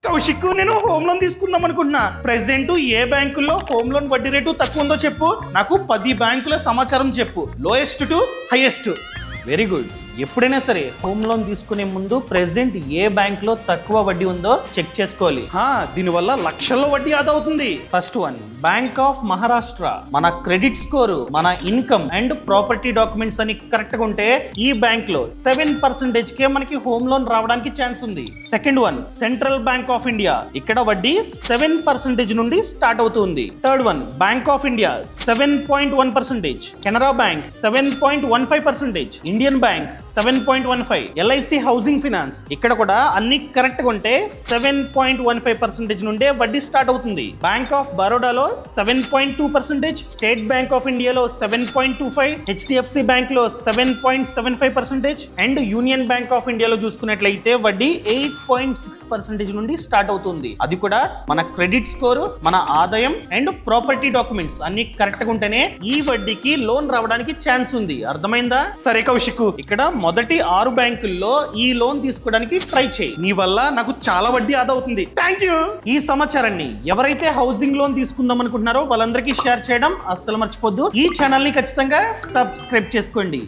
కౌశిక్, నేను home loan తీసుకుందాం అనుకుంటున్నా. ప్రెసెంట్ ఏ బ్యాంకుల్లో హోమ్ లోన్ వడ్డీ రేటు తక్కువ ఉందో చెప్పు. నాకు 10 బ్యాంకుల సమాచారం చెప్పు, lowest to highest. Very good. ఎప్పుడైనా సరే హోమ్ లోన్ తీసుకునే ముందు ప్రెసెంట్ ఏ బ్యాంక్ లో తక్కువ వడ్డీ ఉందో చెక్ చేసుకోవాలి. దీనివల్ల లక్షల్లో వడ్డీ ఆదా అవుతుంది. First one, bank of Maharashtra. మన క్రెడిట్ స్కోర్, మన ఇన్కమ్ అండ్ ప్రాపర్టీ డాక్యుమెంట్స్ అని కరెక్ట్ గా ఉంటే ఈ బ్యాంక్ లో 7% కే మనకి హోమ్ లోన్ రావడానికి ఛాన్స్ ఉంది. Second one, central bank of India. ఇక్కడ వడ్డీ 7% నుండి స్టార్ట్ అవుతుంది. Third one, bank of India 7.1%, Canara bank 7.15%, Indian bank 7.15, LIC housing finance. ఇక్కడ కూడా అన్ని కరెక్ట్ గా ఉంటే 7.15% నుండే వడ్డీ స్టార్ట్ అవుతుంది. బ్యాంక్ ఆఫ్ బరోడాలో 7.2%, స్టేట్ బ్యాంక్ ఆఫ్ ఇండియాలో 7.25, HDFC బ్యాంక్ లో 7.75% అండ్ యూనియన్ బ్యాంక్ ఆఫ్ ఇండియాలో చూసుకున్నట్లయితే వడ్డీ 8.6% నుండి స్టార్ట్ అవుతుంది. అది కూడా మన క్రెడిట్ స్కోర్, మన ఆదాయం అండ్ ప్రాపర్టీ డాక్యుమెంట్స్ అన్ని కరెక్ట్ గా ఉంటేనే ఈ వడ్డీకి లోన్ రావడానికి ఛాన్స్ ఉంది. అర్థమైందా? సరే కౌశిక్, ఇక్కడ మొదటి 6 బ్యాంకుల్లో ఈ లోన్ తీసుకోవడానికి ట్రై చేయి. నీ వల్ల నాకు చాలా వడ్డీ ఆదా అవుతుంది. Thank you. ఈ సమాచారాన్ని ఎవరైతే హౌసింగ్ లోన్ తీసుకుందాం అనుకుంటున్నారో వాళ్ళందరికీ షేర్ చేయడం అస్సలు మర్చిపోద్దు. ఈ ఛానల్ ని ఖచ్చితంగా సబ్స్క్రైబ్ చేసుకోండి.